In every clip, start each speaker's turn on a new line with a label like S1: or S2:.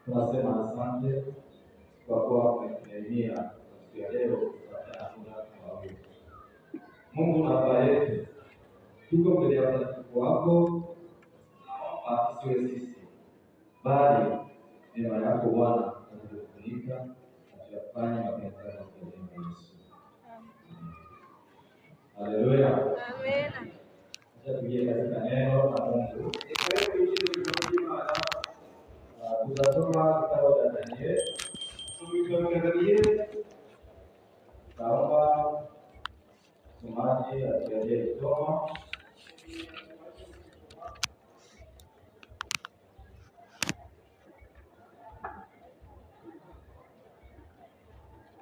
S1: Tunasema asante kwa kuwa umetujalia siku ya leo kupata chakula kwa wingi. Mungu na Baba yetu, tuko mbele ya utakatifu wako, naomba isiwe sisi bali neema yako Bwana atufunika na tuyafanye mapenzi yako kwa jina la Yesu. Haleluya.
S2: Amen.
S1: Acha tuje katika neno la Mungu. Tutasoma kitabu cha Danieli. Naomba msomaji atujalie kusoma.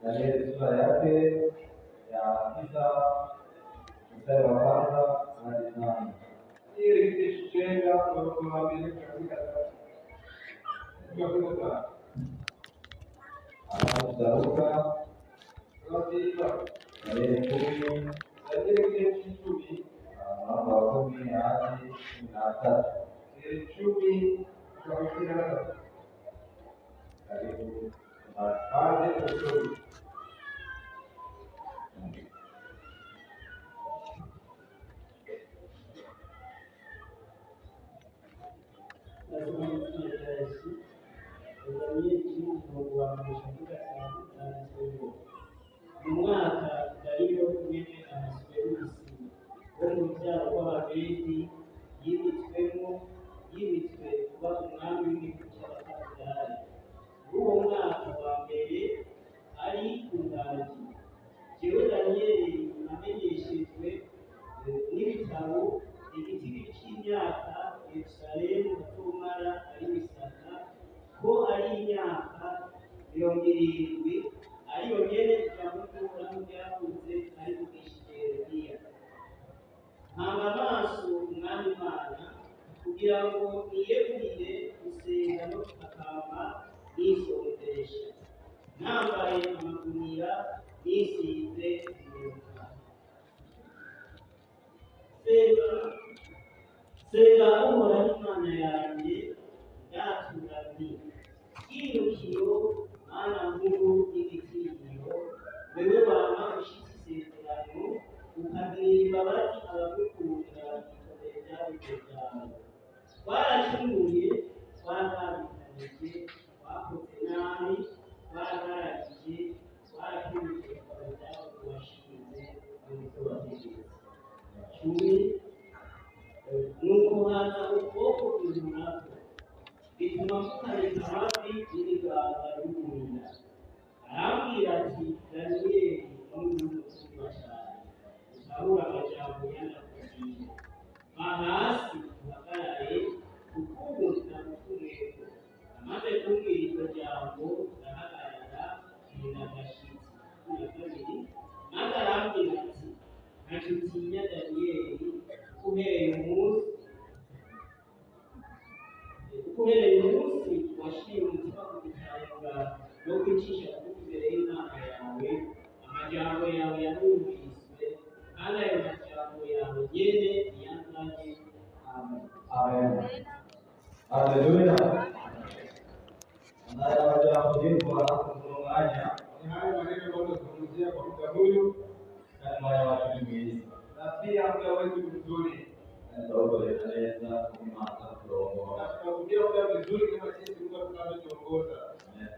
S1: Danieli sura yake ya 9 mstari wa 1 hadi 8. Ili kishenga kwa kuamini katika Anazaruka Danieli 10 Danieli 10 mambo ya 10 hadi 13. Danieli 10 kwa 13. Karibu baadhi ya kusoma.
S3: Umwaka Dariyo mwene Ahasuwerusi wo mu byaro w'Abamedi yimitswe kuba umwami w'igihugu cy'Abakaldari. Uwo mwaka wa mbere ari ku nganji, jewe Daniyeli namenyeshejwe n'ibitabo igiti cy'imyaka Yerusalemu bazomara ari misaka, ko ari imyaka 70, ariyo nyene tukamukura n'ibyavuze ari kugishije Yeremiya. Ntanga amaso umwami Imana kugira ngo niyegurire gusenga no akamba nisonzesha, nambaye amagunira nisize imyuka. Senga Uhoraho Imana yanjye, ndatura nti yirukiro Mana nkuru y'igitinyiro, wewe wama ushitse isezerano ukagirira imbabazi abagukunda ikomere ry'abito byawe. Waracumuye, warabikanije, wakoze nabi, waragaragije, warakubije ikomere ryawe washinze mu byo wategetse. 10 nuko haza ukuboko kuzunako bituma mukareka hafi n'ibiganza by'umurinda. Arambwira ati Daniyeli n'umutima cyane, usarura amajambo yanakubwiye, va hasi uhagarare ukubunza ukumweko. Amaze kumbwira iryo jambo ndahagarara ntinda agashitsi. 12 maze arambwira ati ntacyo utinya Daniyeli, uhereye umunsi washyiriye umutima ku gitanga no kwicisha bugufi imbere y'Imana yawe, amajambo yawe yarumviswe, kandi ayo majambo yawe nyene niyazanye. Amen.
S1: Amen. Haleluya. Na majambo yetu wanapoonganya ni hayo maneno tunayozungumzia kwa muda huyu kama ya watumishi. Na pia muda wetu mzuri ndio tunaweza kumata kuongoza. Tunakuja muda vizuri kama sisi Mungu tunavyoongoza. Amen.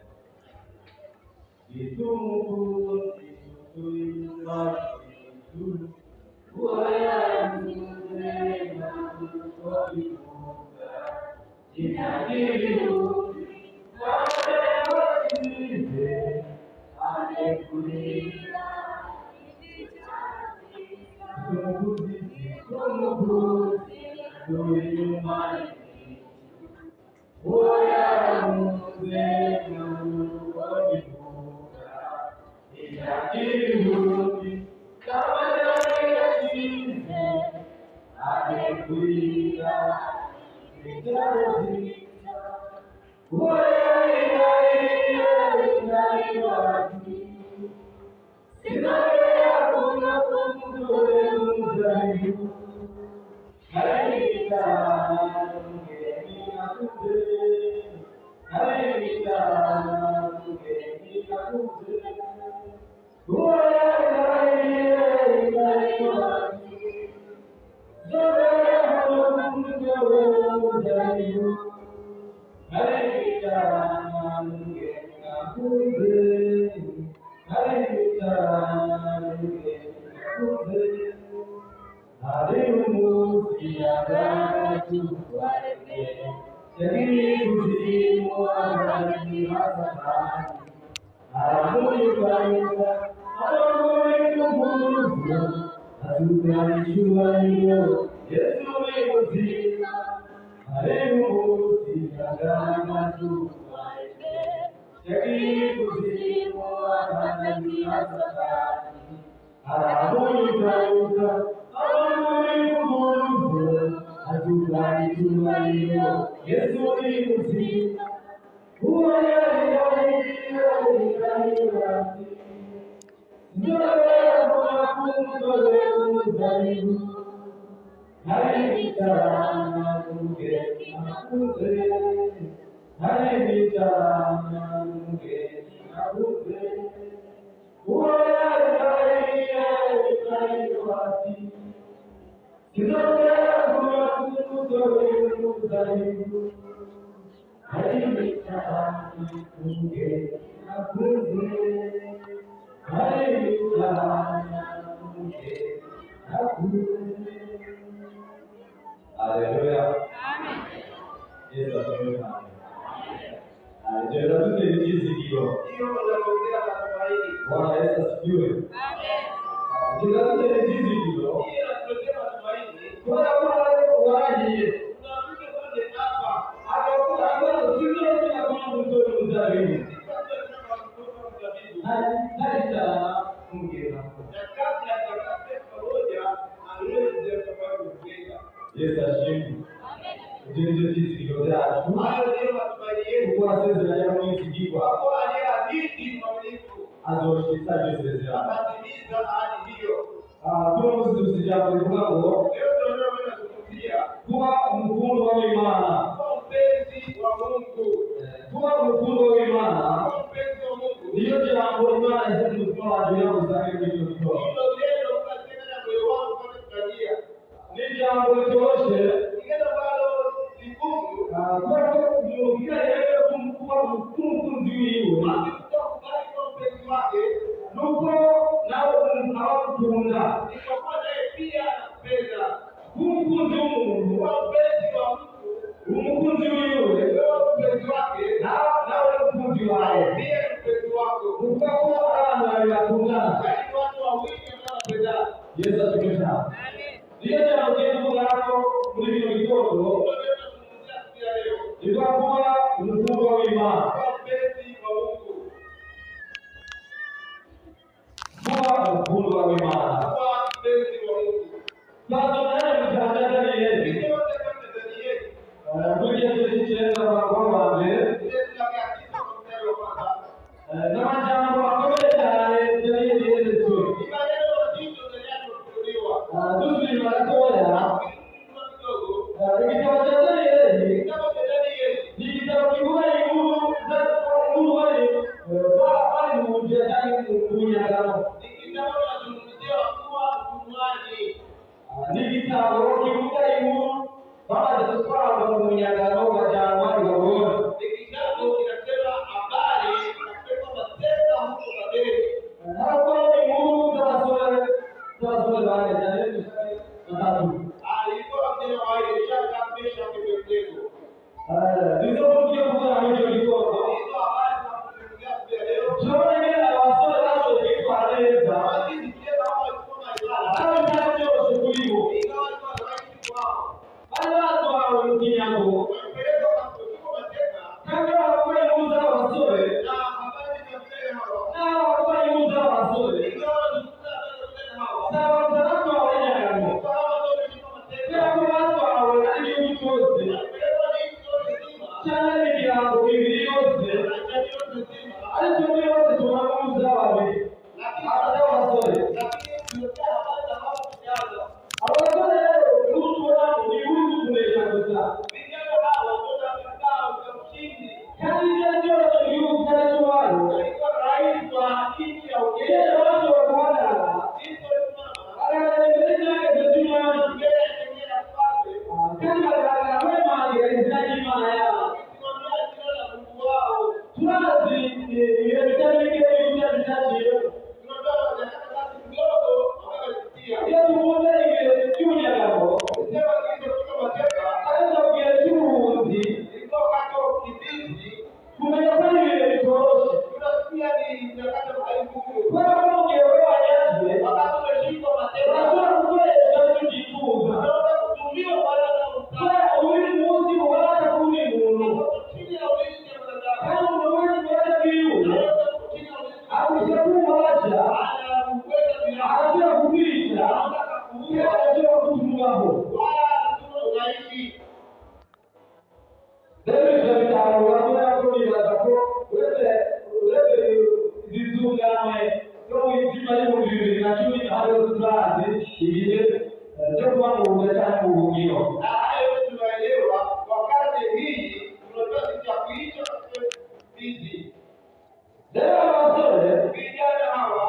S1: amekuita Haleluya. Yesu asifiwe sana. Jela tu ni kizigio. Hiyo ndio matumaini. Bwana Yesu asifiwe. Amen. Jela tu ni kizigio. Hiyo inatuletea matumaini. Bwana waje. Tunamke pale hapa. Hapo sio kama mtoto mzalimu. Hata mungena. Kabla ya pamoja aliweza kupata Yesu asifiwe. Jinsi kizigio cha kwa sasa ya mwezi hapo aliahidi mwaminifu azoshisaje sasa atimiza ahadi hiyo. Kwa sisi tusijapo kwako leo ndio tunazungumzia kuwa mfundo wa imani, kuwa mpenzi wa Mungu, kuwa mfundo wa imani, kuwa mpenzi wa Mungu ndio jambo imani zetu kwa ajili ya kusafiri hiyo kitu. Hilo neno tunatenda na moyo wangu kwa kutarajia ni jambo toshe ndio bado sikumu kwa kile yeye kumkuwa mkunziwe akikubali kwa mpenzi wake nuko nao tunawatunda nikakuwa naye pia anapenda kumkunzi Mungu kwa mpenzi wa Mungu umkunziwe kwa mpenzi wake na mkunzi wake pia mpenzi wako ukakuwa ana ya tunda yani watu wawili wanapenda. Yesu asifiwe. Amen. Ndio jambo jema lako mlivyo kidogo itakuwa mfumo wa imani, mpenzi wa Mungu, kuwa mfumo wa imani, kuwa mpenzi wa Mungu. Sasa naye mtandao ni yeye, ndio mtandao ni yeye. Kuja kujicheza kwa wale, ndio tunakatiza mstari wa kwanza. Na jambo ambalo ndio yeye tu. Ni maneno mazito ndio kutuliwa. Tusi mara cyane ibirango bibiri yose ariko byose tunamuza wawe abasore abasore rero n'utubona ni uri kunesha gusa kandi ibyo byose igihugu cyacu wayo rero bashobora guhagarara agaragara imbere y'inteko z'umwami kandi bagaragara bemangira izina ry'Imana yabo turazi ibintu bitari bike by'ibyo byaciyeho iyo tuvuze ibintu by'umunyagano ariko mu gihe cy'ubuhunzi kumenya ko ari ibintu bitoroshye kubera ko mu gihe we wanyazwe urashobora gukoresha icyo utifuza kubera ubundi munsi ubasha kuba uri muntu kandi umuntu wese ubasha kwiyuza agushyira ku bubasha arashobora kukwica kandi arashobora kutumaho rero ibyo bitanu urabona ko bibaza ko uretse izitunganywe no mu mitima y'ibihumbi 2010 hariho turazi ibihe byo kuba mu buga cyangwa mu buhungiro
S2: tunaelewa kwa karne hii tunajua cha kuicha hizi
S1: rero abasore
S2: vijana hawa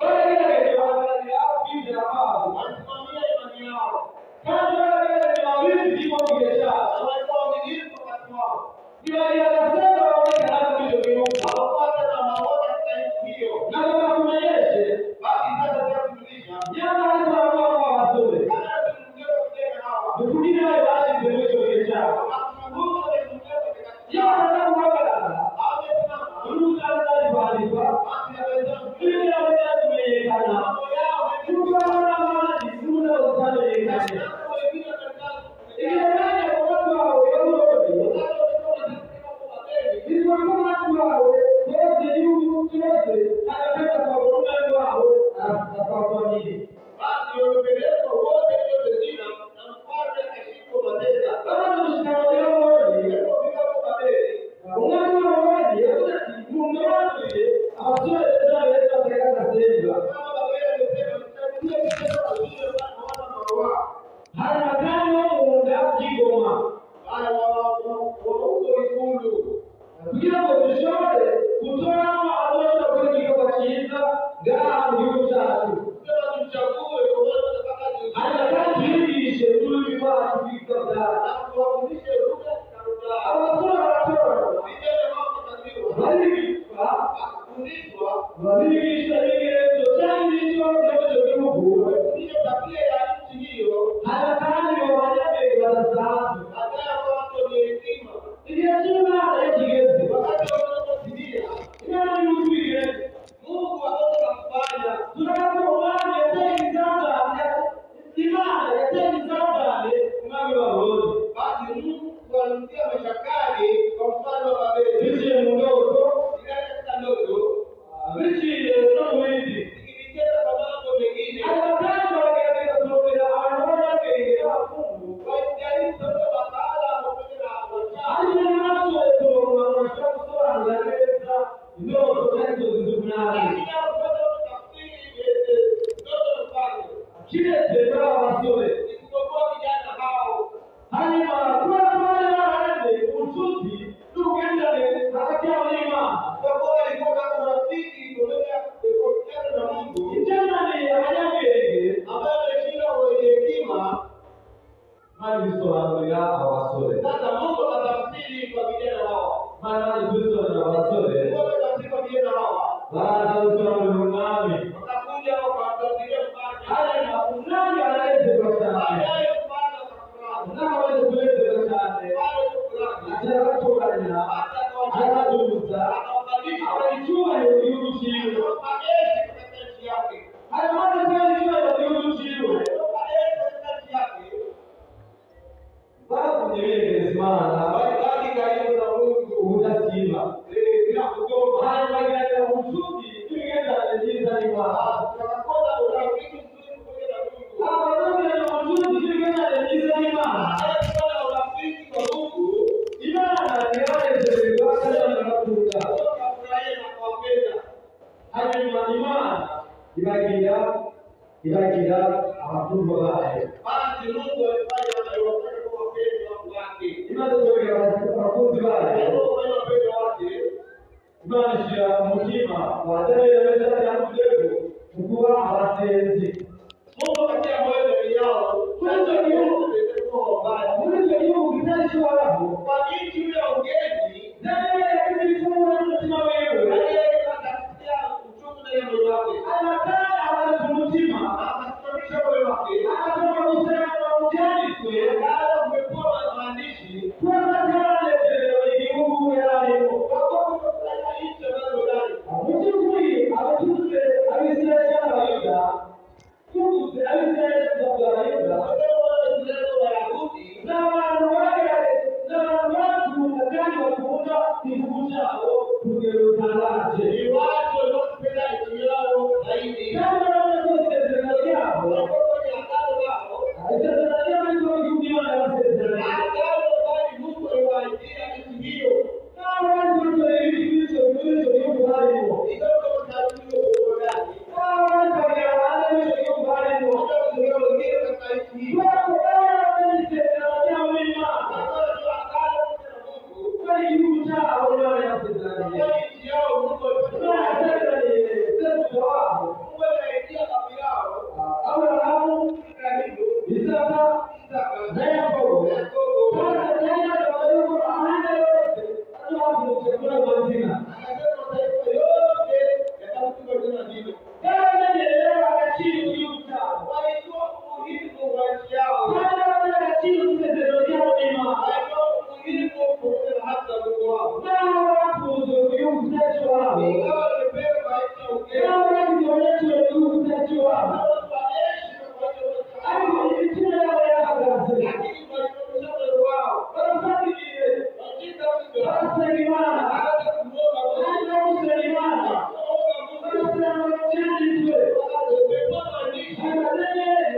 S1: baragerageje bahagararira kwizera kwabo
S2: wanasimamia imani yao
S1: kandi baragerageje babizi ko mu gihe cyabo
S2: na walikuwa waaminifu wakati wao
S1: ntibagerageza baboneka hano muri icyo gihugu
S2: hawapata na wanaona katika nchi hiyo
S1: nabo bakumenyeshe
S2: basi sasa tunakujulisha
S1: nyamara ariko baravuga ngo abasore
S2: kana tunongea vijana hawa
S1: dukugire nawe bashinze muri icyo gihe cyabo
S2: tunazungumza tunazungumza
S1: iyo bamaze guhagarara
S2: amesimama
S1: urubuga rutari kwandikwa
S2: basi naweza
S1: ibyo byose kumenyekana
S2: mambo yao
S1: kuko n'abandi n'ubundi butamenyekanye igihe nanjye ku batwe bawe y'uburundi bitwa ko batwe bawe bose igihugu cyose agafata akabona umwami wabo akababonye
S2: basi wamepelekwa wote hiyo zina na mfalme akashikwa mateka
S1: bamaze gushikana rero bose
S2: alipofika kwa Babeli
S1: umwami wabo bose yavuze ati mumwabatuye abasore beza beza bateka agasenga
S2: kama Babeli alisema tutakuja kucheza wazuri wana maua
S1: hari amakanya yo mu nda y'ingoma
S2: wale wauko ikulu
S1: kugira ngo dushobore gutoramo abashobora gukora igikorwa cyiza ngaha mu gihugu cyacu
S2: sema tuchague kwa maana tunataka
S1: hanyuma kandi twigishe ururimi rwacu rw'ikabya
S2: na kuwafundisha lugha na lugha
S1: abasore baratora
S2: vijana wao kutaziwa
S1: barigishwa
S2: kufundishwa
S1: babigisha ibigerezo cyangwa imico by'icyo gihugu
S2: kufundisha tabia ya nchi hiyo
S1: hanyuma kandi ngo banyabwenge badasanzwe
S2: hata kwa watu wenye hekima
S1: igihe cy'imana iyo kigeze
S2: wakati wanapotimia
S1: imana y'uko bigeze
S2: Mungu atoka kufanya
S1: turabona umwami yateye ibizazane imana yateye ibizazane umwami w'abagore
S2: basi Mungu kuanzia mashakani kwa mfano wa Babeli
S1: biciye mu ndoto
S2: ila katika ndoto
S1: biciye no mu bindi
S2: ikivicheza kwa mambo mengine
S1: hanyuma kandi baragerageza kurondera abantu b'abanyabwenge n'abakungu
S2: wajaribu kutoka wataalamu pamoja na wachawi
S1: ariko ntibashoboye kuronka abantu bashobora gusobanura neza indoto cyangwa inzozi z'umwami
S2: lakini hao kupata tafsiri ndoto mfano
S1: kiretse baba basore
S2: isipokuwa vijana hao
S1: hanyuma kubera ko bari barahanze ubucuti n'ubugendane hagati yabo n'imana
S2: kwa kuwa walikuwa na urafiki pamoja na Mungu
S1: ibyananiye abanyabwenge
S2: ambayo ameshinda wenye hekima.
S1: maze bisobanurira abasore
S2: Sasa Mungu akatafsiri kwa vijana hawa
S1: maze kubisobanurira abasore
S2: Mungu akatafsiri kwa vijana hawa
S1: baraza gusobanurira umwami
S2: wakakuja wakatafsiria mfalme
S1: hanyuma umwami aranezerwa cyane
S2: baadaye mfalme akafurahi
S1: umwami amaze kunezerwa cyane
S2: mfalme akafurahi
S1: agira abatunganya
S2: hata
S1: arabadumutsa
S2: akawabadilisha
S1: abaha icyubahiro mu gihugu cyiwe
S2: akawapa jeshi katika nchi yake
S1: hanyuma amaze kubona icyubahiro mu gihugu cyiwe
S2: akawapa jeshi katika nchi yake
S1: bagumye begereza imana
S2: walibaki karibu na Mungu
S1: ubudasiba
S2: bila kugoma
S1: hanyuma baganira ubucuti kubabarira abakunzi bayo.
S2: Basi Mungu alifanya aliwafanya kuwa wapenzi wake.
S1: Imana ikorera abakunzi bayo.
S2: Alifanya wapenzi wake.
S1: Imana ishyira umutima waterereza cyangwa urwego kuba abasenzi.
S2: Mungu akatia moyo ndani yao. Sasa ni Mungu ndiye mbaya.
S1: Muri icyo gihugu kitari cy'Abarabu,
S2: Kwa nchi ya ugeni,
S1: nawe yakibifungura n'umutima wiwe.
S2: aliyekatatia uchungu na moyo wake.
S1: Amatara abari ku mutima,
S2: Akasimamisha moyo wake.
S1: akatoka gusema mu byanditswe,
S2: Baada kupewa maandishi,
S1: ko atanezerewe igihugu yarimo.
S2: wako kufanya nchi ambayo ndani.
S1: Mu by'ukuri abaturutse Abisirayeli n'Abayuda, tuvuze Abisirayeli n'Abayuda, ni abantu bakunda kandi bakunda igihugu cyabo ku rugero rutangaje.
S2: Ni watu wanaopenda nchi yao zaidi.
S1: Kandi urabona ko isezerano ryabo,
S2: Wanapokuwa ni agano lao,
S1: isezerano ryabo ariko igihugu Imana yabasezeranye.
S2: agano bali Mungu aliwaanzia nchi hiyo.
S1: Nabo baturutse muri icyo gihugu barimo,
S2: Ikiwa tunajua uongozaji,
S1: nabo bakorera hanze y'icyo gihugu barimo,
S2: hata kuzungumza wengine katika nchi hii.
S1: kubera ko baramenye isezerano ryabo n'Imana,
S2: Kama ni agano na Mungu,
S1: kubera igihugu cyabo Imana yabasezeranye.
S2: kwa nchi yao Mungu
S1: Imana
S2: alifanya.
S1: yasezeranye sekuruza wabo
S2: Mungu alisaidia baba yao.
S1: Aburahamu,
S2: Ibrahimu,
S1: Isaka
S2: Isaka,
S1: na Yakobo.
S2: Yakobo.
S1: Barateganya yuko amahanga yose azahagurutse kuri ayo mazina.
S2: Akasema mataifa yote yatakuwa jina hilo.
S1: Baramenye rero agaciro k'igihugu cyabo,
S2: Walijua umuhimu wa nchi yao.
S1: kandi baramenye agaciro k'isezerano ryabo n'Imana.
S2: Walijua umuhimu pamoja na haki za Mungu wao.
S1: Nabo bakunze ku gihugu cyacu iwabo,
S2: Ingawa walipewa maisha ya ugeni,
S1: nabo bagize agaciro ku gihugu cyacu iwabo,
S2: wanaishi na maisha ya
S1: ariko
S2: ugeni.
S1: imitima yabo yahagaze.
S2: Lakini walipomsha moyo wao,
S1: Barafata igihe,
S2: wajinga mno,
S1: barasenga Imana,
S2: wakaanza kumwomba Mungu.
S1: kandi no gusenga Imana,
S2: Wakaomba Mungu.
S1: barasenga mu byanditswe.
S2: Wakapewa maandishi.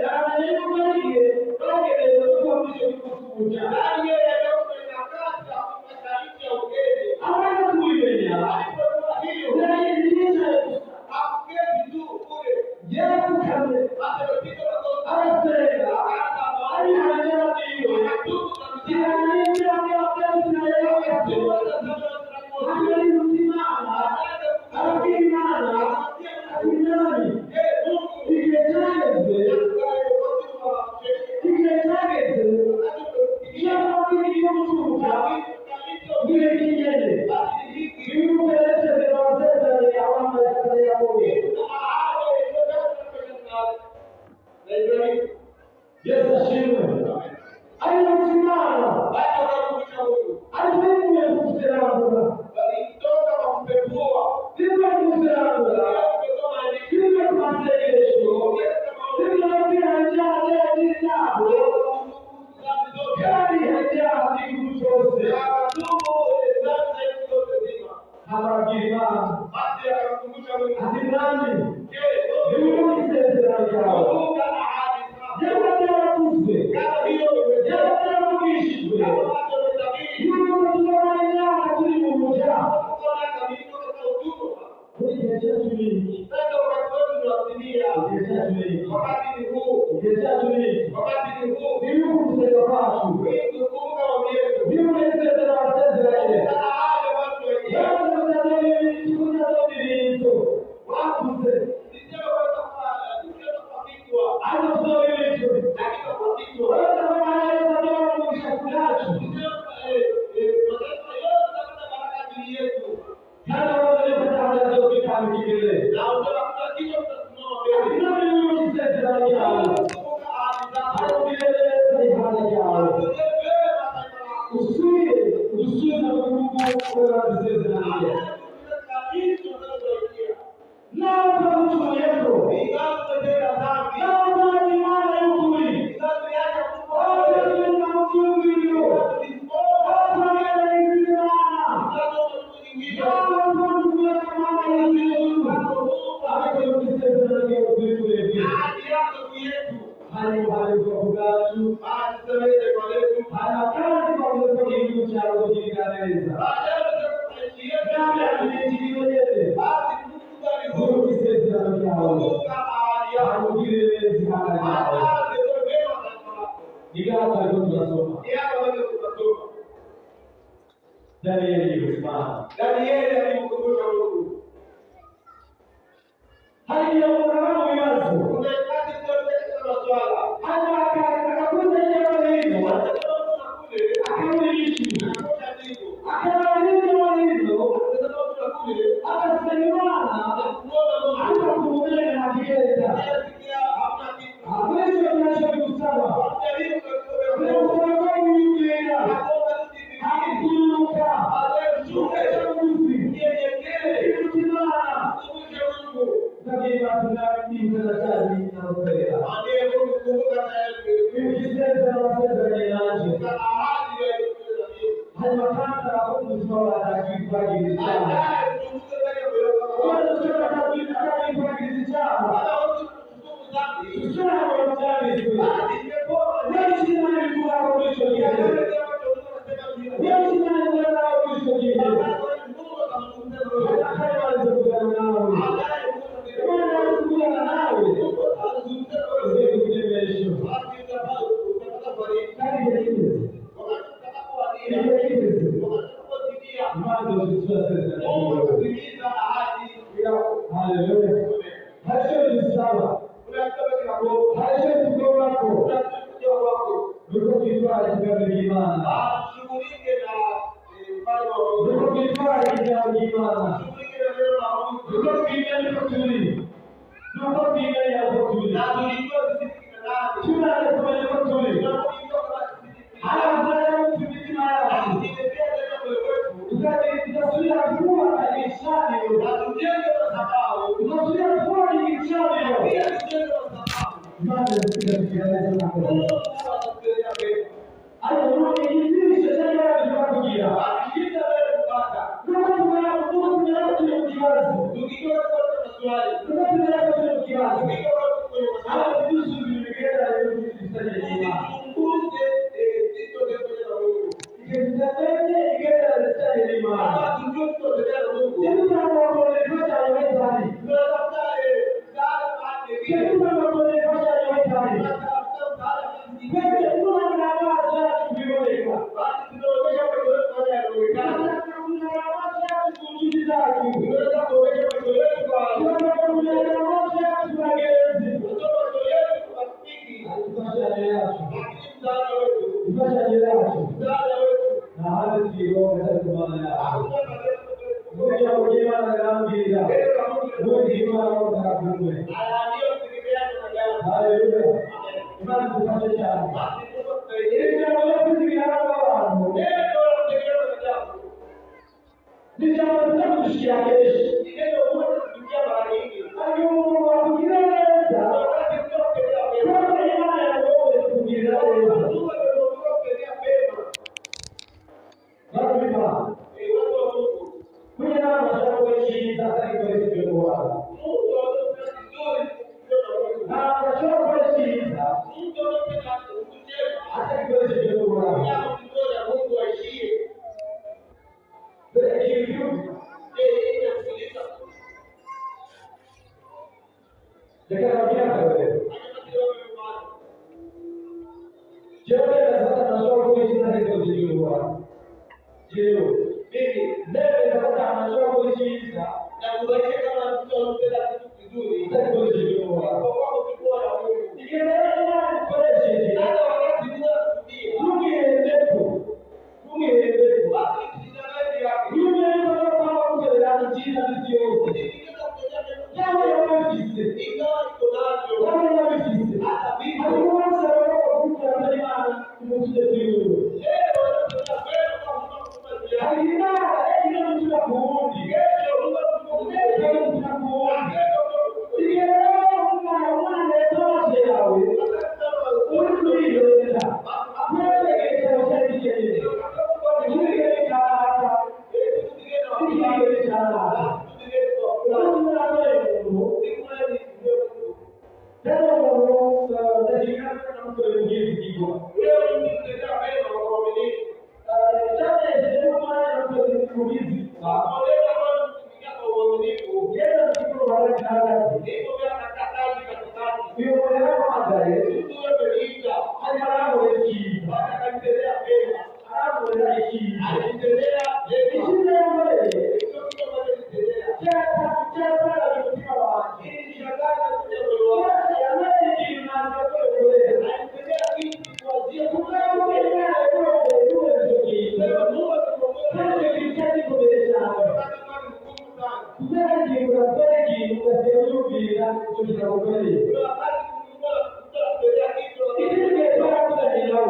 S1: Baramenye yuko ari igihe bagereye kuba muri icyo gihugu cy'ubuja.
S2: Ndani ya leo kuna kazi ya kupata nchi ya ugeni.
S1: Abana kubimenya,
S2: Alipokuwa hiyo,
S1: yari yicaye gusa,
S2: hakuketi tu kule.
S1: yarapfukamye,
S2: Akapiga magoti.
S1: arasenga,
S2: Akaanza maombi.
S1: arihangira atiwe,
S2: Akatubu na mziki.
S1: kirana n'ibyaha by'Abisirayeli
S2: Akatubu
S1: yose.
S2: na zama za Mungu.
S1: Akariruta Imana,
S2: Akaanza
S1: arabwira Imana,
S2: kumwambia
S1: ati Mwami,
S2: Mungu,
S1: igihe cyageze, igihe cyageze, iyo twabwira igihugu cy'ubuja, igihe kigeze, ibihugu yerekeze abasezeranye abana ya Yakobo. Yesu ashimwe. Ariruta Imana, ariko bivuye ku guserangura, bivuye ku guserangura, bivuye ku masengesho, bivuye ku kwihana ibyaha byacu byabo, kandi ibyaha by'igihugu cyose. Ababwira Imana, ati Mwami, bivuye ku isezerano ryawe, byaba byaravuzwe, byaba byaravugishijwe, yuko tuzabona imyaka turi mu buja. Muri igihe cyacu ni iki? Igihe cyacu ni iki? Igihe cyacu ni iki? Ibihugu gusenga kwacu, bivuye ku isezerano wasezeranye. Wakuze, ariko tuzaba ibicyo. Ingawa alikuwa tunasoma. Danieli alisimama. Danieli alimkumbusha Mungu. Hali ya mwanadamu yazo. Kuna wakati tunapeleka maswala. Hata akakuza jambo hilo. Akaulishi. Akaulishi walizo. Akasemana. Akakumbuka na kieleza. Hawezi kuacha kusema.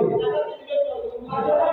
S2: Hata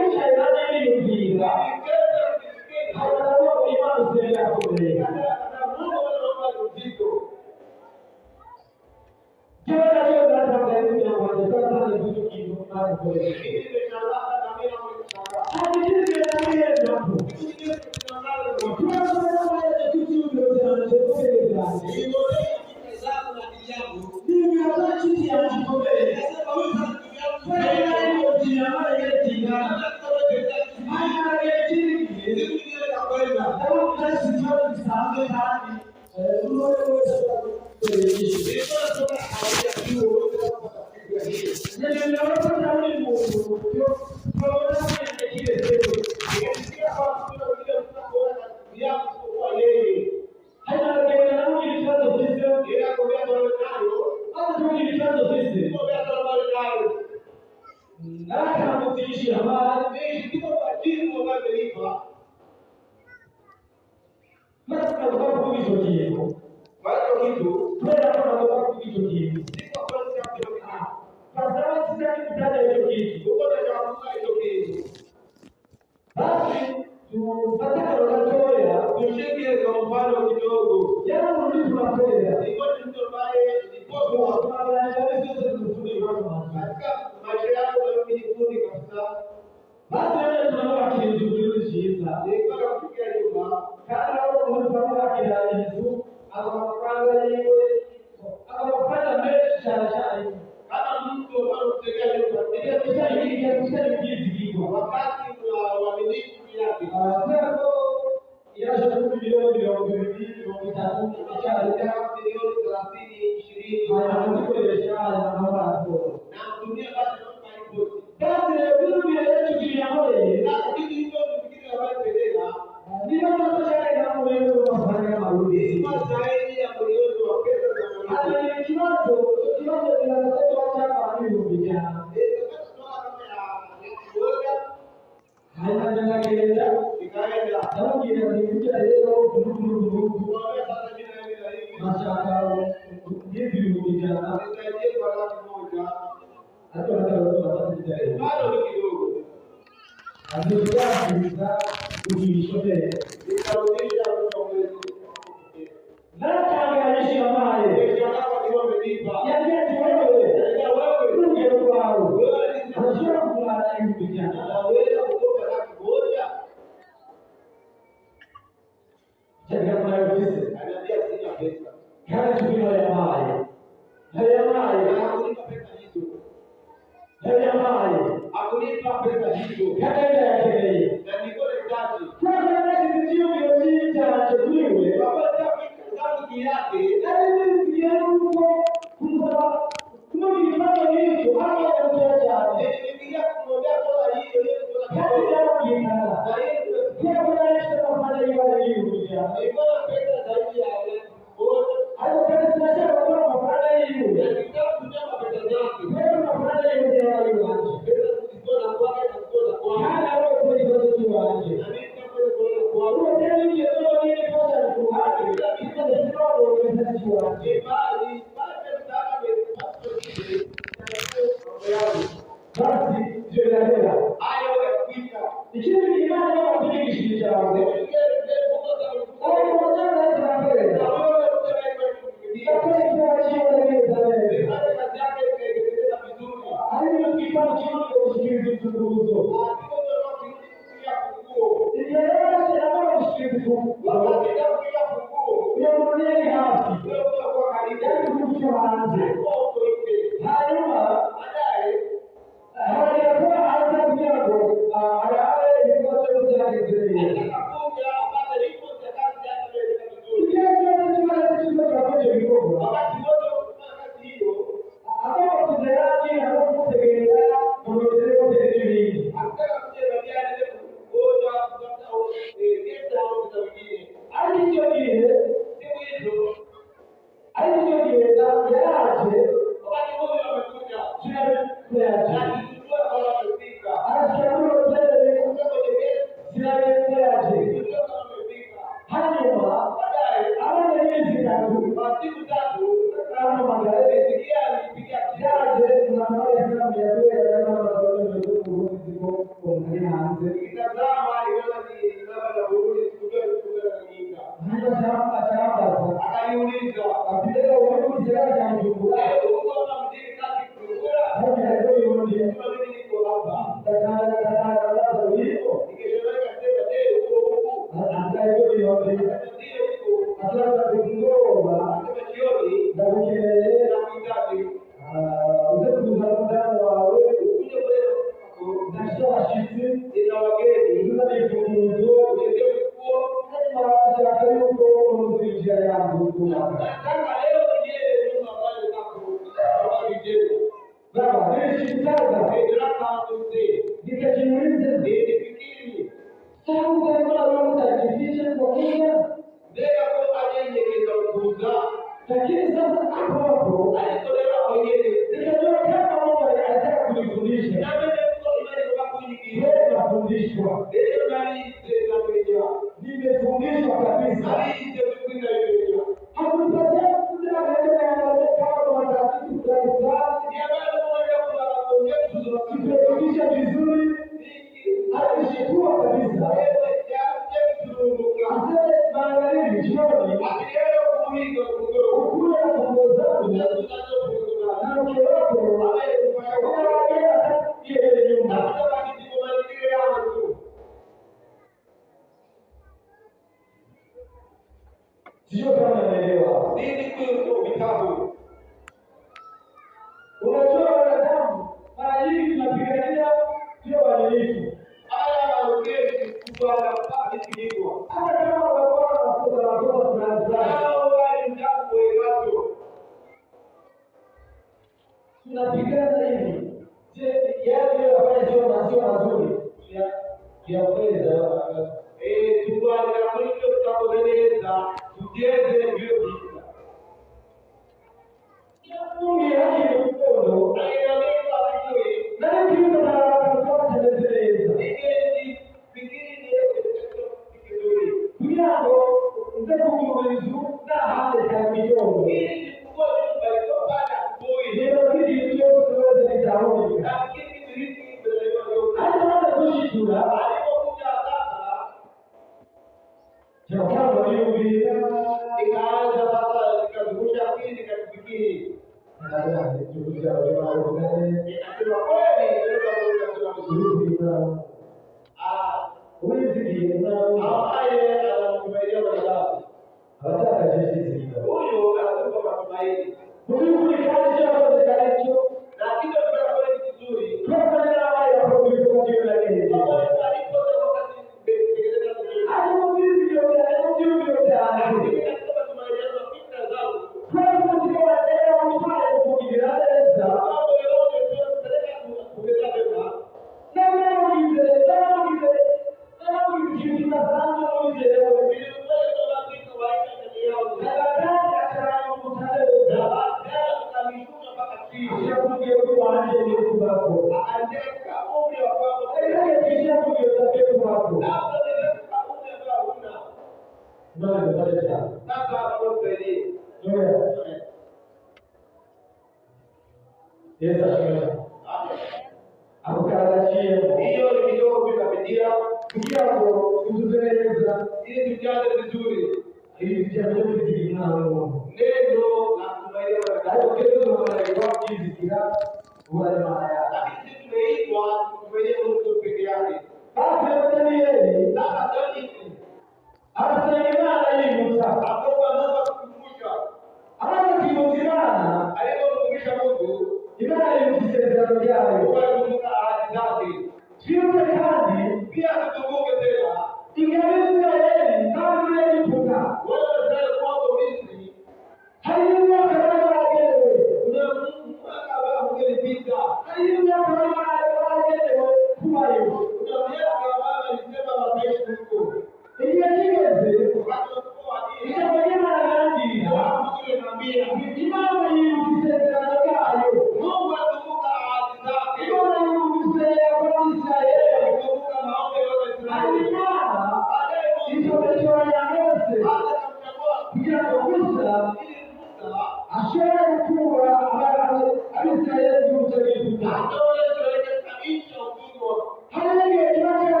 S2: Egiputa.
S3: hata wale katika nchi ya utumwa.
S2: Haleluya, tunachoelewa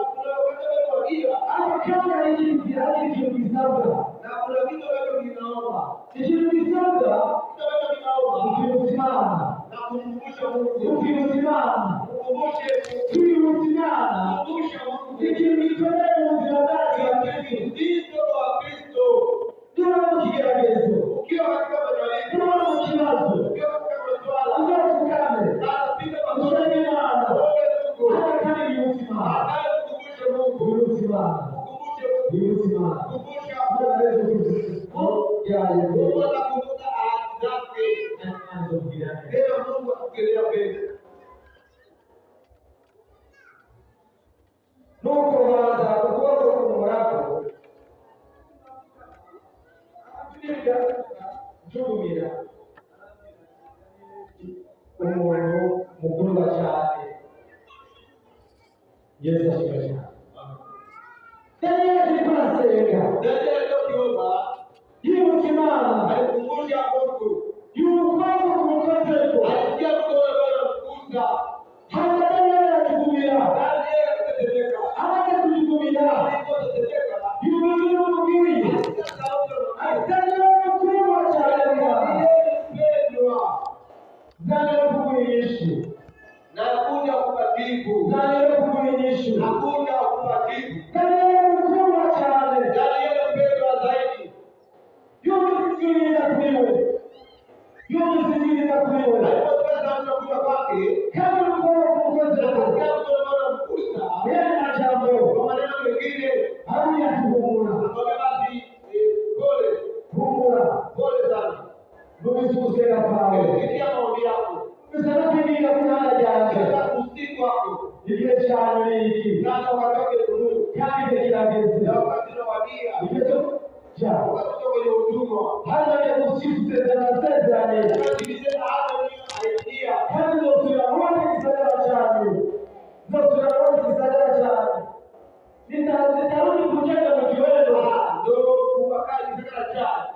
S3: Hakuna wakati wa
S2: hapa kama hiki kisabwa.
S3: na kuna vitu ambavyo vinaomba.
S2: Kisabwa
S3: Vitu ambavyo vinaomba
S2: ukisimama
S3: na kumkumbusha Mungu.
S2: ukisimama
S3: Kukumbushe
S2: ukisimama
S3: kukumbusha Mungu.
S2: ikimtolea mzabati wa Kristo
S3: Kristo wa Kristo.
S2: ndio kigeragezo
S3: Ukiwa katika majaribu,
S2: ndio kilazo
S3: ukiwa katika masuala,
S2: ndio tukame
S3: sasa piga magoti.
S2: mseme maana
S3: Ombe Mungu.
S2: hata kama ni usimama
S3: Hata kukumbusha Mungu.
S2: ni usimama
S3: Kukumbushe Mungu.
S2: ni usimama
S3: Kukumbusha
S2: Mungu ya
S3: Mungu anakumbuka ahadi zake.
S2: anaanza kugirana
S3: Tena Mungu akukelea mbele.
S2: nuko baza kukoza kumurako abiga jumira umuntu mukuru cyane Yesu ashimwe Daniel Pasenga
S3: Daniel alipoomba,
S2: yusimama
S3: alikumbusha Mungu.
S2: yukwako kumukoteko
S3: Alisikia mkono wa Bwana mkuza.
S2: hata Daniel akitumia
S3: Daniel akatetemeka.
S2: hata kutumia
S3: Alipotetemeka,
S2: yuwili mugiri
S3: alisikia sauti ya Mungu.
S2: akitanya mkubwa cyane
S3: Mpendwa,
S2: Daniel kukuishi
S3: nakuja kukujibu.
S2: Daniel kukuishi
S3: Nakuja kukujibu.
S2: Daniel mkubwa cyane
S3: Daniel mpendwa zaidi.
S2: yumisikiliza kuriwe yumisikiliza kuriwe
S3: Aliposikia sauti ya kuja kwake,
S2: kama mkono kumukoteko
S3: akasikia mkono wa Bwana mkuza.
S2: yeye na jambo
S3: Kwa maneno mengine,
S2: haruya kuhumura
S3: akamwambia basi, pole,
S2: humura
S3: pole sana.
S2: numisuzera kwawe
S3: Sikia maombi yako.
S2: bisaba kwiga kunana ryanje
S3: Sasa usiku wako.
S2: igihe cyane ni iki
S3: Sasa wakatoke Mungu.
S2: kandi igihe kirageze
S3: Na wakati unawadia.
S2: igihe cyo cyane
S3: Wakatoka kwenye utumwa.
S2: hano ni gushyikiriza amasezerano
S3: Tunasikiliza hata hiyo idea.
S2: kandi nzosubira kubona igisagara cyane nzosubira kubona igisagara cyane nitarudi kugenda mu kiwendo
S3: Ndio kubakaa kisagara chake.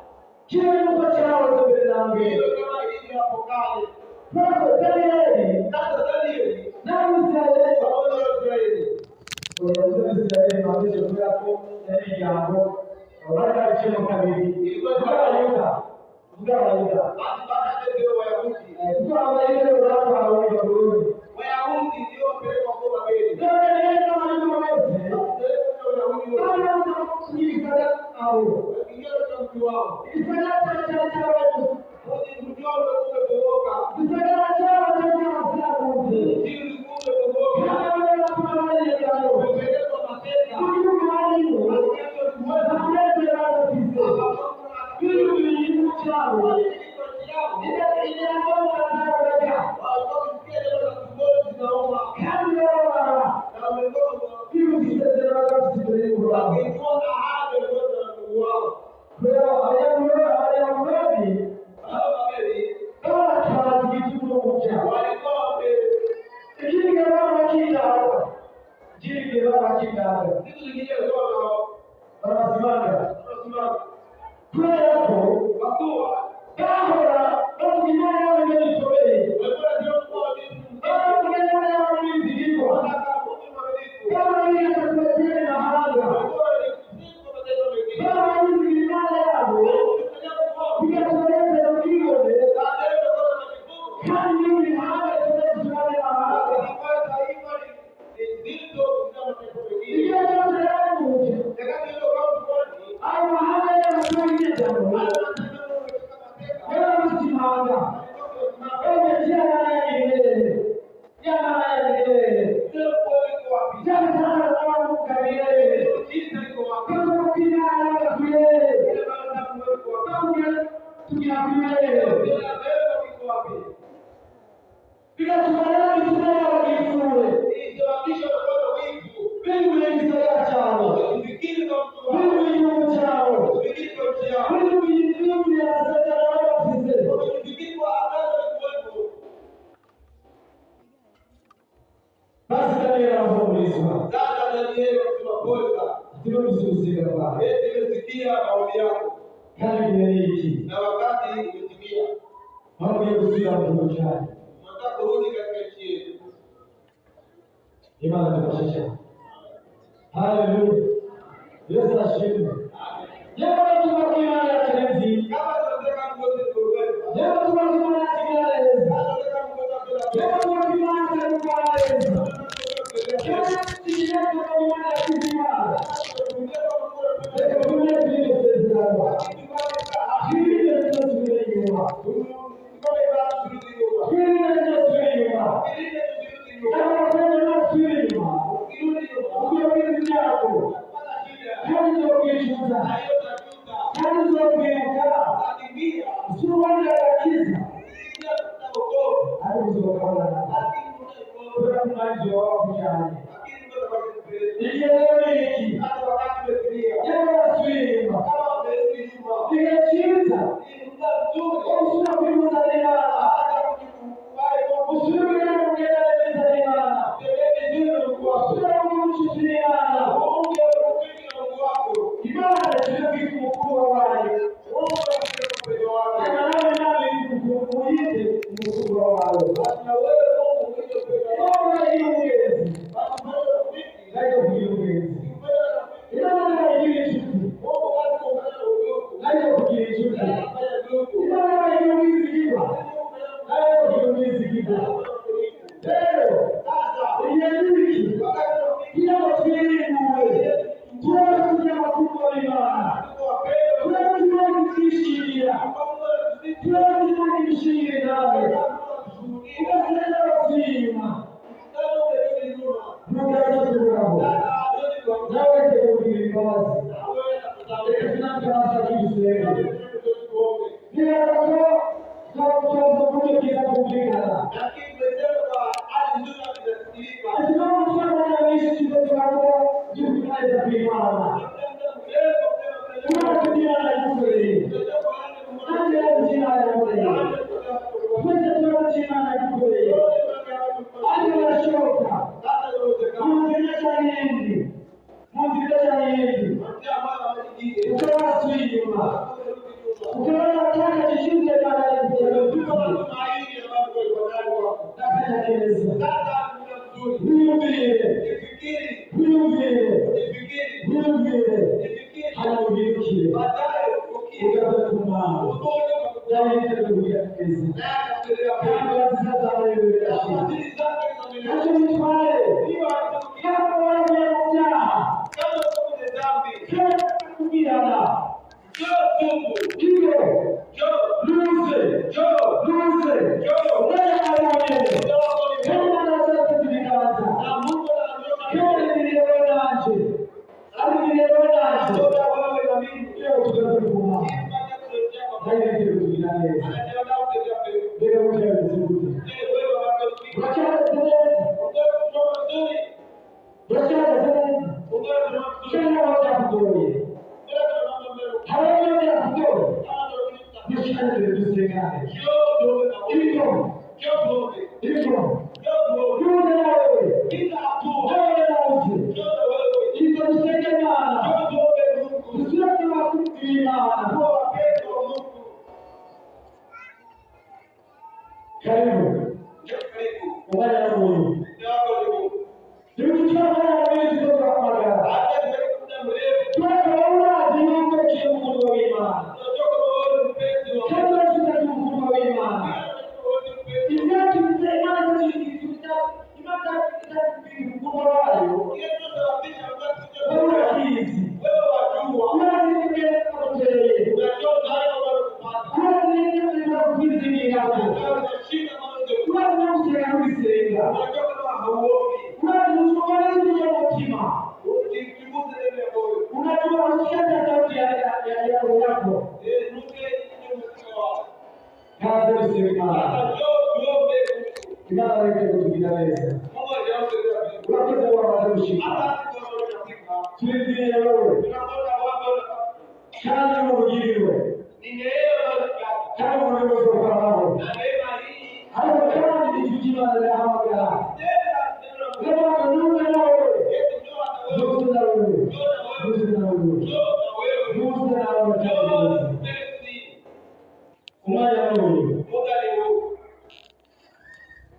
S2: kile nuko cyahoze mbere na mbere
S3: Hiyo kama ilivyo hapo kale.
S2: ntabwo daniyeli
S3: Sasa Danieli
S2: n'abisirayeli
S3: pamoja na Israeli.
S2: abayobozi b'isirayeli bavuze kubera ko n'imiryango bari bariciyemo kabiri ubw'abayuda ubw'abayuda
S3: Basi baadaye ndio Wayahudi.
S2: kuko abayuda batwawe i babuloni
S3: Wayahudi ndio wapelekwa kwa Babeli.
S2: none rero abayuda bose
S3: Wayahudi
S2: bari baza kuyigisagara aho
S3: wakiingia katika mji wao.
S2: igisagara cyari cyarabaye
S3: Mji wao ulikuwa umebomoka.
S2: igisagara cyarabaye cyarasaguze
S3: Mji ulikuwa umebomoka.
S2: kandi abana bakuru bariyegamo
S3: Umepelekwa mateka.
S2: mu gihugu barimo bakureze barafise ibintu bintu cyabo imiryango y'abazaburaga kandi barabara bibukisezera bagafite imbere y'uburanga kubera abanyamurari baratwaza igitugu no guca ikindi gihe barakindanga ikindi gihe barakindanga barazimanga kubera ko bahora bavuga imana yabo ibyo bikomeye bavuga imana yabo n'inzigirwa bahora biga kubatera amahanga bahora bizigira imana yabo bigatuma yemera ubwibone kandi n'ibindi mahanga bikomeye imana y'amahanga igihe cyose yarayimuje ayo mahanga y'abatura y'imyenda yaramusimanga yongeye yamana y'ibirere yamana y'ibirere byabitanga n'abamuka birere kuko kw'imana y'abakuyere tugira kw'ibirere bigatuma rero imitima yabo yifure bivuye igisagara cyabo bivuye igihugu cyabo bivuye amasezerano bafise basigaye barahumurizwa tino bisubiziga rwawe kandi igihe ni iki
S3: na wakati umetimia,
S2: bakwiye gusubira mu gihugu cyane
S3: unataka
S1: kurudi katika nchi yetu.
S2: Imani tukashesha. Haleluya. Yesu asifiwe. Jambo la tumaini la tenzi.
S1: Kama tunataka mgozi kubeba.
S2: Jambo tumaini la tenzi.
S1: Tunataka mgozi kubeba.
S2: Jambo tumaini la tenzi. Jambo tumaini la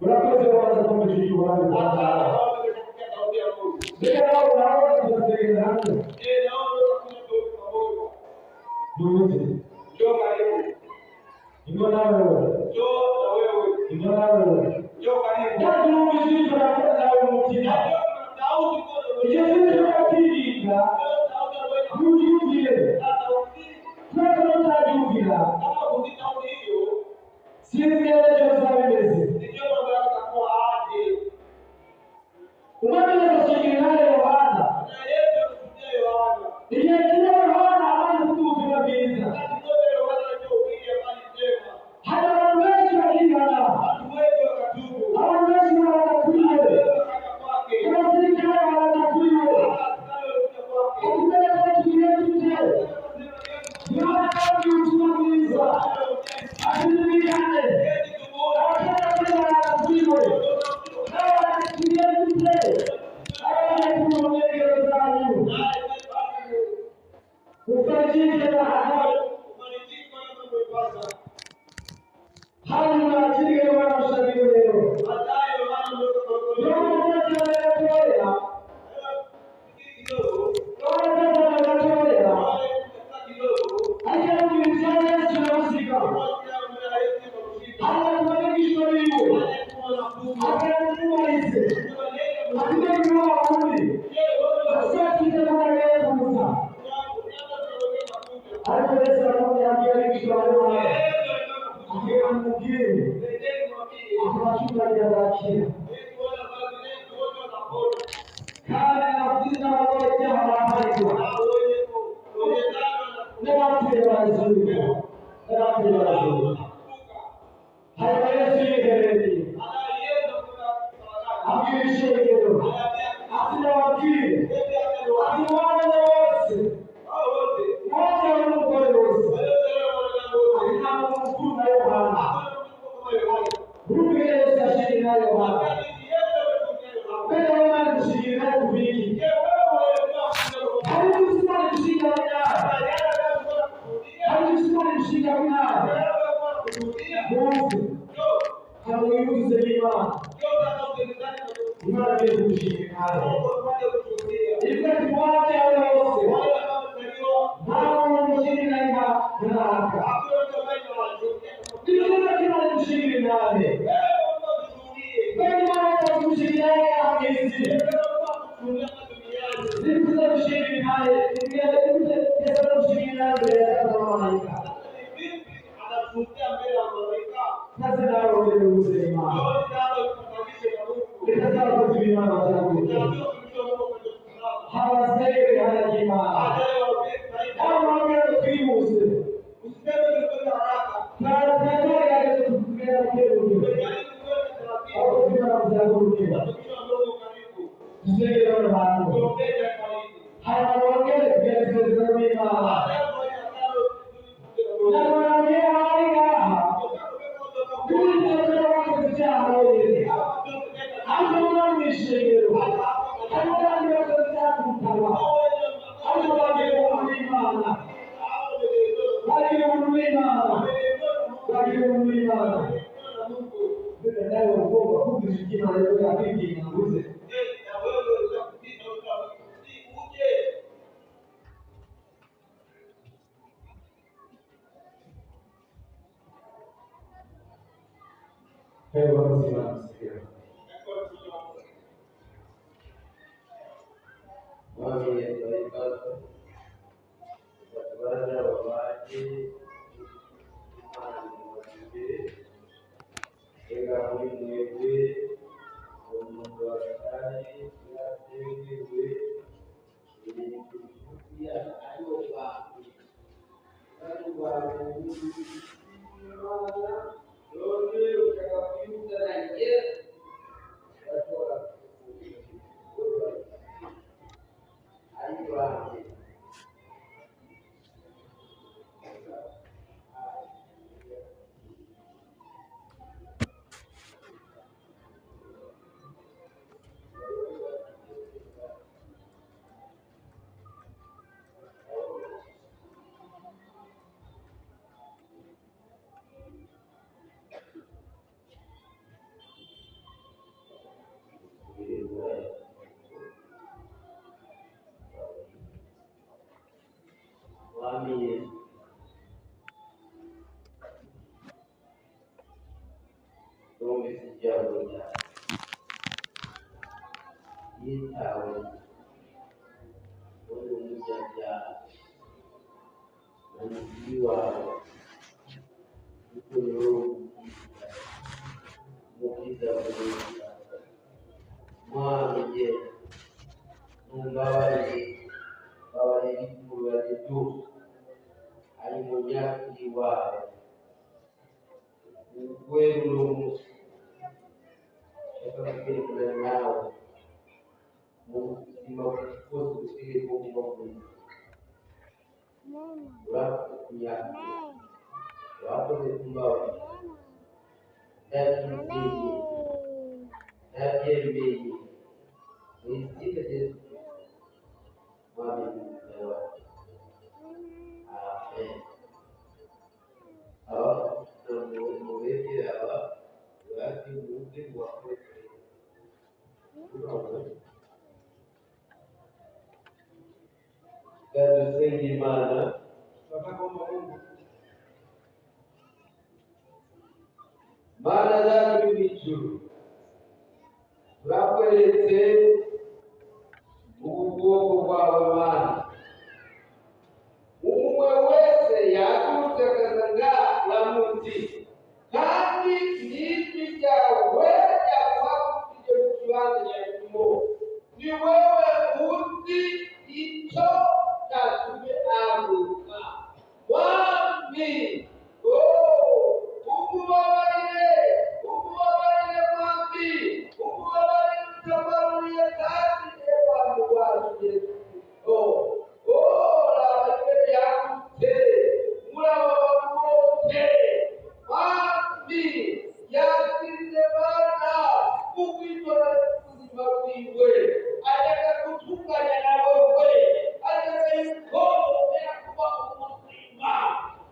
S2: Urakoze waza kumujiji wangu baba. Leo unaona tunasema hangu. Ndugu. Njoo karibu. Njoo na wewe. Njoo na wewe. Njoo karibu. Ndio mjiji tunakwenda na mjini. Yesu akijika. Mjiji. Sasa tutajua. Sisi leo tunasema umwami ashingirayo Yohana. Igihe kimwe Yohana amaze kuvuga ubutumwa bwiza, hari abantu benshi barihana, abantu benshi barakuriye, abasirikare barakuriye, ikibazo tugiye dute, Yohana yababwiye ubutumwa bwiza, ashimikane, abaturage barakuriye.
S4: isijyabunya yitawe muri umunyabyaha umugi wawe kuko niwo mukiza mwiza mwami ye numbabarire babarire ibikururane byose ari munyakuri wawe ukweli umunsi shaka kugendana nawe mu buzima bwose busigaye bwo kuba bwiza urakoze kunyakira urakoze kumbabarira ndabyizeye ndabyemeye mu izina Yesu mwami mwiza wacu amen mu begera aba bati muze mubakorere dusenge Imana Mana zacu b'ijuru turakweretse ubwoko bwawe Mana umwe wese yagurutse akaza ngamuti kandi n'ijwi ryawe ryaguhagurukije mu kibanza nyarimo ni wowe uzi icyo cyatumye ahaguruka mwami umubabarire mwami umubabarire utabaruriye kandi abantu bacu Yesu yagutse muri aba bantu bose mwami yasize Mana kukwitora ubuzima bwiwe ajyaga gutunganya nawe we ajyaga yikongera kuba umutima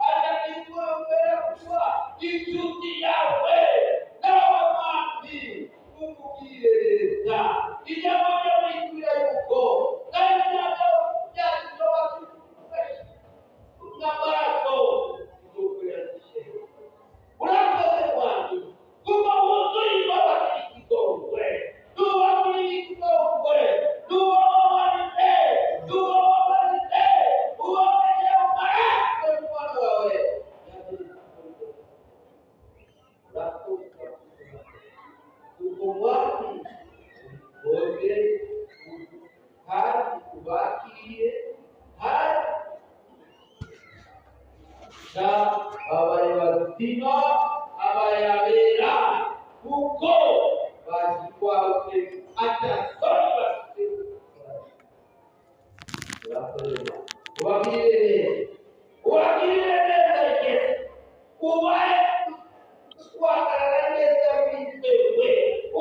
S4: ajyaga yikongera kuba inshuti yawe nawe mwami umubwirereza ijambo ryo wibwira yuko kandi ntabwo byashobora n'amaraso y'ukwiragishe urakoze wanjye kuba wuzuye imbabazi n'ikigongwe n'uwaguriye ikigongwe n'uwababarire uwamenye amaraso y'umwana wawe urakoze kuko mwami wowe kandi ubakiriye kandi abaye bazima abayabera kuko bazi kwawe atasoni bafite ubagirire neza Yesu ubahe guhagarara neza witewe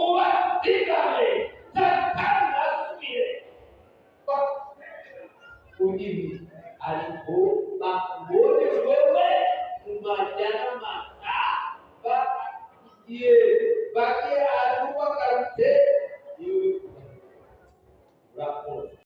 S4: ubazigame satani asubire ugibi ariko bakubone wewe umajyana mata bagiye aruba karute